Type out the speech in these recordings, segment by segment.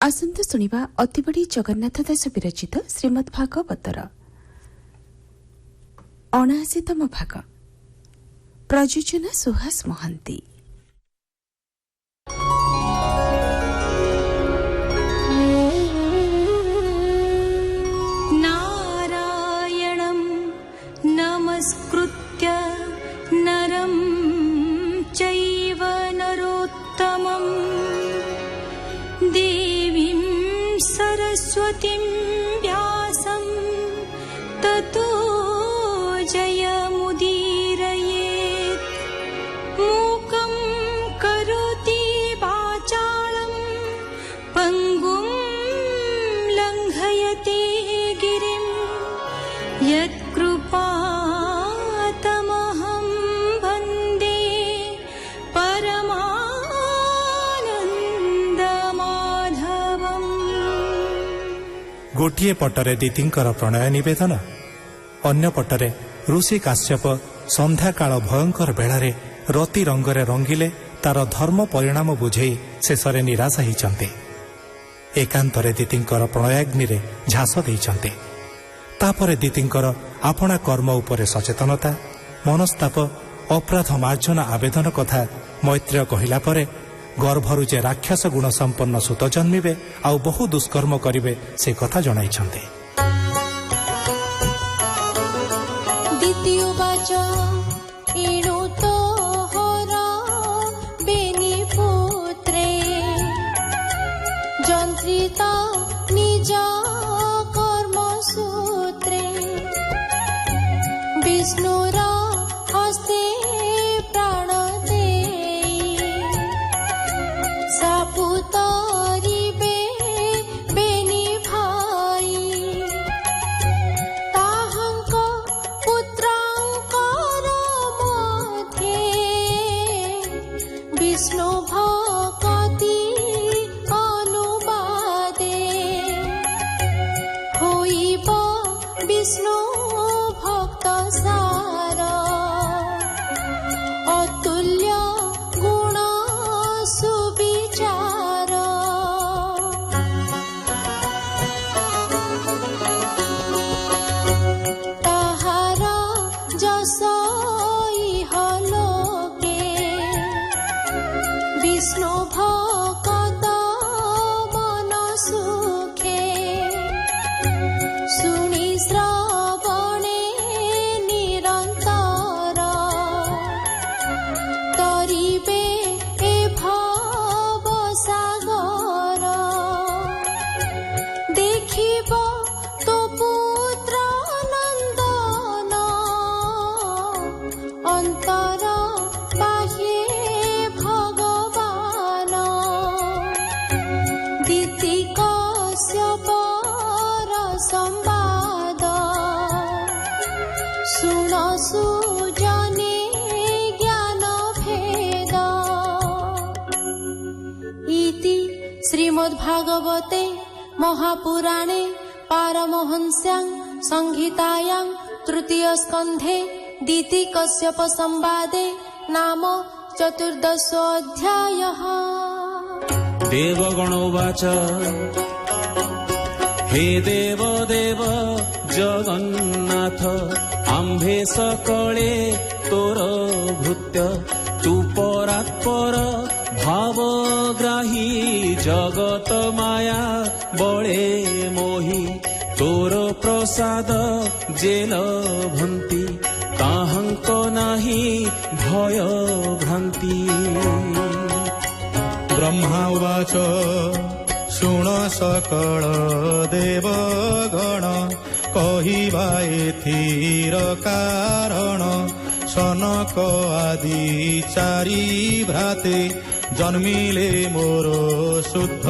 ଆସନ୍ତୁ ଶୁଣିବା ଅତିବଡ଼ି ଜଗନ୍ନାଥ ଦାସ ବିରଚିତ ଶ୍ରୀମଦ୍ ଭାଗବତର 79ତମ ଭାଗ। ପ୍ରଯୋଜନା ସୁହାସ ମହାନ୍ତି। ନାରାୟଣଂ ନମସ୍କୃତ୍ୟ ନରଂ ଚୈବ ନରୋତ୍ତମଂ ଦେବୀଂ ସରସ୍ୱତୀଂ ବ୍ୟାସଂ ତतो ଜୟମୁଦୀରୟେତ୍। ମୂକଂ କରୋତି ವಾಚಾಳಂ ಪಂಗುಂ ಲಂಘಯತೆ ಗಿರಿಂ ಯತ್ಕೃಪಾತಮಹಂ ವಂದೇ ಪರಮಾನಂದಮಾಧವಂ। ଗୋଟିଏ ପଟରେ ଦିତିଙ୍କର ପ୍ରଣୟ ନିବେଦନ, ଅନ୍ୟ ପଟରେ ଋଷି କାଶ୍ୟପ ସନ୍ଧ୍ୟାକାଳ ଭୟଙ୍କର ବେଳାରେ ରତି ରଙ୍ଗରେ ରଙ୍ଗିଲେ ତାର ଧର୍ମ ପରିଣାମ ବୁଝେଇ ଶେଷରେ ନିରାଶ ହୋଇଛନ୍ତି। ଏକାନ୍ତରେ ଦିତିଙ୍କର ପ୍ରଣୟାଗ୍ନିରେ ଝାସ ଦେଇଛନ୍ତି। ତାପରେ ଦିତିଙ୍କର ଆପଣା କର୍ମ ଉପରେ ସଚେତନତା, ମନସ୍ତାପ, ଅପରାଧ ମାର୍ଜନା ଆବେଦନ କଥା ମୈତ୍ରେୟ କହିଲା ପରେ ଗର୍ଭରୁ ଯେ ରାକ୍ଷସ ଗୁଣ ସମ୍ପନ୍ନ ସୁତ ଜନ୍ମିବେ ଆଉ ବହୁ ଦୁଷ୍କର୍ମ କରିବେ ସେ କଥା ଜଣାଇଛନ୍ତି। ନିଜ କର୍ମସୂତ୍ରେ ବିଷ୍ଣୁର ହସ୍ତେ ପ୍ରାଣ ଦେଇ ସାପୁତରିବେ ବେନି ଭାଇ। ତାହାଙ୍କ ପୁତ୍ରଙ୍କର ମଧ୍ୟରେ ବିଷ୍ଣୁ ଭକ୍ତି ବିଷ୍ଣୁ ଭକ୍ତ ସାର ଅତୁଲ୍ୟ ଗୁଣ ସୁବିଚାର। ତାହାର ଯଶ ଇହଲୋକେ ବିଷ୍ଣୁ ଭକ୍ତ ମନ ସୁଖେ। ଶୁଣି ଶ୍ରବଣେ ନିରନ୍ତର ତରିବେ ଏ ଭବ ସାଗର। ଦେଖିବ ତୋ ପୁତ୍ର ନନ୍ଦନ ଅନ୍ତର ବାହ୍ୟେ ଭଗବାନ। ଦିତି କଶ୍ୟପର ସମ୍ବାଦ ଶୁଣ ସୁଜନେ ଜ୍ଞାନ ଭେଦ। ଇତି ଶ୍ରୀମଦ୍ଭାଗବତେ ମହାପୁରାଣେ ପାରମହଂସ୍ୟାଂ ସଂହିତାୟାଂ ତୃତୀୟ ସ୍କନ୍ଧେ ଦିତି କଶ୍ୟପ ସମ୍ବାଦେ ନାମ ଚତୁର୍ଦଶୋऽଧ୍ୟାୟଃ। ଦେବଗଣୋବାଚ हे देव देव जगन्नाथ आम्भे सकळे तोर भृत्य तू परात्पर भावग्राही जगत माया बळे मोहि तोर प्रसाद जेल भंती ताहंक नाही भय भ्रांति। ब्रह्मा उवाच ଶୁଣ ସକଳ ଦେବଗଣ କହିବା ଏଥିର କାରଣ। ସନକ ଆଦି ଚାରି ଭ୍ରାତେ ଜନ୍ମିଲେ ମୋର ଶୁଦ୍ଧ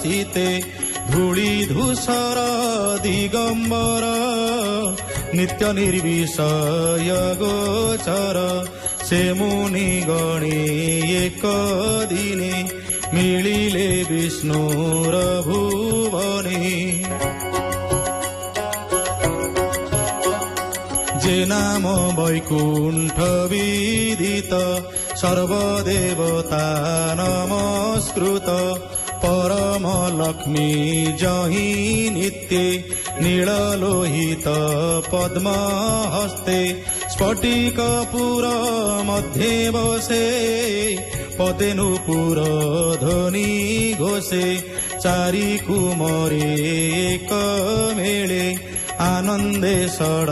ଚିତେ। ଧୂଳି ଧୂସର ଦିଗମ୍ବର ନିତ୍ୟ ନିର୍ବିଷୟ ଗୋଚର। ସେ ମୁନି ଗଣେ ଏକ ଦିନେ ମିଳିଲେ ବିଷ୍ଣୁର ଭୁବନେ। ଯେ ନାମ ବୈକୁଣ୍ଠ ବିଦିତ ସର୍ବଦେବତା ନମସ୍କୃତ। परम लक्ष्मी जहि नित्ये नीललोहित पद्म हस्ते स्फटिकपुर मध्ये बसे पतेनुपुर ध्वनि घोषे चारि कुमरे एक मेळे आनन्दे षड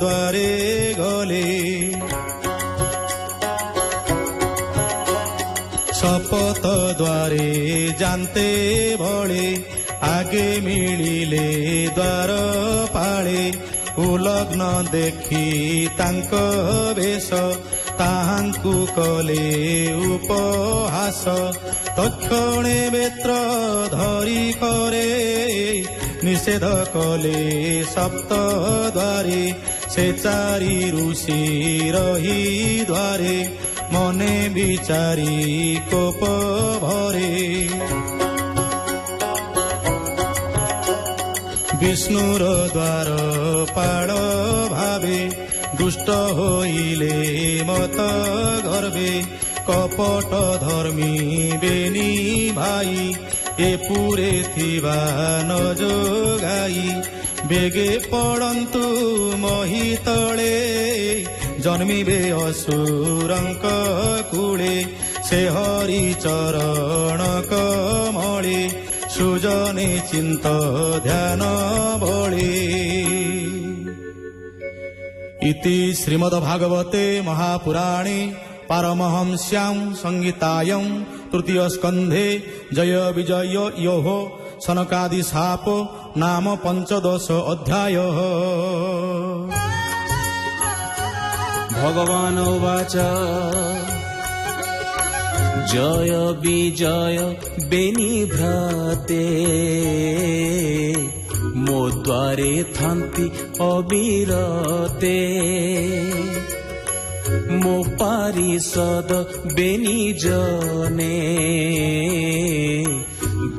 द्वारे गले शपथ द्वारे जानते भळे आगे मिलिले द्वार पाळे उलग्न देखि तांक बेश ताहांकु कले उपहास तक्षणे बेत्र धरी करे निषेध कले सप्त द्वारे से चारि ऋषि रही द्वारे मने विचारी कोप भरे विष्णुर द्वार पाड़ भावे दुष्ट होइले मत गर्भे कपट धर्मी बेनी भाई ए पूरे थिबा न जोगाई बेगे पड़न्तु मही तले जन्मिबे असुरंक कूले से हरि चरण कमले सुजने चिंत ध्यान बळे इति श्रीमद्भागवते महापुराणे पारमहंस्यां संहितायां तृतीय स्कंधे जय विजय योः सनकादि शाप नाम 15 अध्यायः। भगवान् उवाच जय विजय बेनिभ्राते मो द्वारे थान्ति अविरते मो पारिषद बेनिजने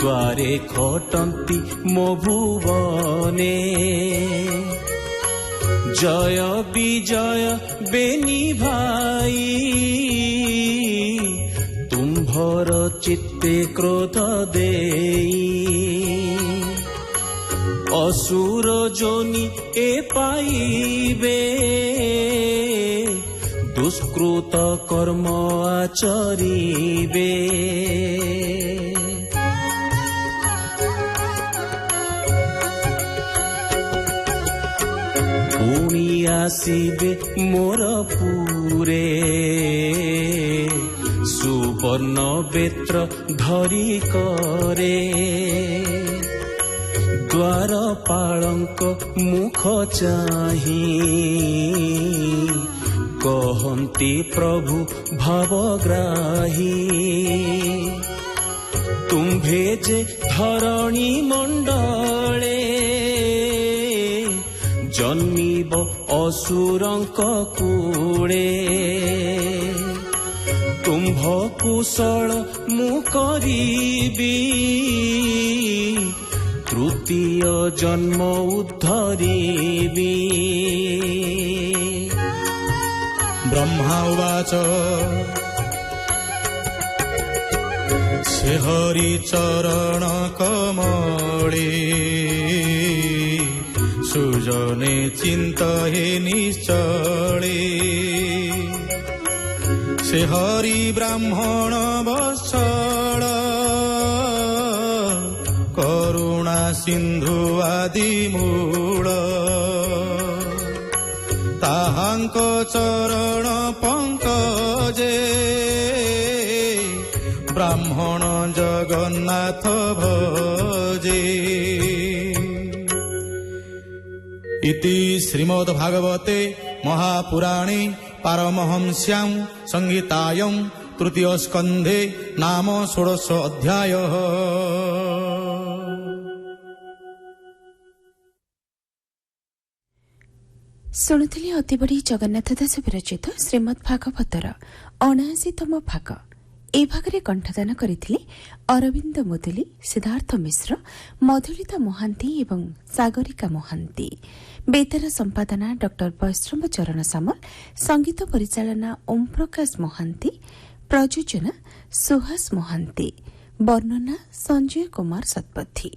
द्वारे खटन्ति मो भुवने जय विजय बेनी भाई तुम्भर चित्ते क्रोध देई असुर जोनि ए पाइबे दुष्कृत कर्म आचरिबे पुणी आसिबे मोर पुरे सुवर्ण बेत्र धरी करे द्वारपालଙ୍କ मुख चाहि कहन्ति प्रभु भवग्राही तुम्भे जे धरणी मंडले जन्मिब असुरंक कूले तुम्भ कुशल मु करिबी तृतीय जन्म उद्धरिबी। ब्रह्मा उवाच से हरि चरण कमले सुजने चिंतहे निश्चले से हरि ब्राह्मण वत्सल करुणा सिंधु आदि मूल ताहांक चरण पंकजे ब्राह्मण जगन्नाथ भजे। इति श्रीमद्भागवते महापुराणे पारमहंस्यां संहितायां तृतीय स्कंधे नाम 16 अध्यायः। ଶୁଣୁଥିଲେ ଅତିବଡ଼ି ଜଗନ୍ନାଥ ଦାସ ବିରଚିତ ଶ୍ରୀମଦ୍ ଭାଗବତର 79ତମ ଭାଗ। ଏ ଭାଗରେ କଣ୍ଠଦାନ କରିଥିଲେ ଅରବିନ୍ଦ ମୁଦୁଲି, ସିଦ୍ଧାର୍ଥ ମିଶ୍ର, ମଧୁଲିତା ମହାନ୍ତି ଏବଂ ସାଗରିକା ମହାନ୍ତି। ବେତାର ସମ୍ପାଦନା ଡକ୍ଟର ବୈଷ୍ଣବ ଚରଣ ସାମଲ, ସଙ୍ଗୀତ ପରିଚାଳନା ଓମ୍ ପ୍ରକାଶ ମହାନ୍ତି, ପ୍ରଯୋଜନା ସୁହାସ ମହାନ୍ତି, ବର୍ଣ୍ଣନା ସଞ୍ଜୟ କୁମାର ଶତପଥୀ।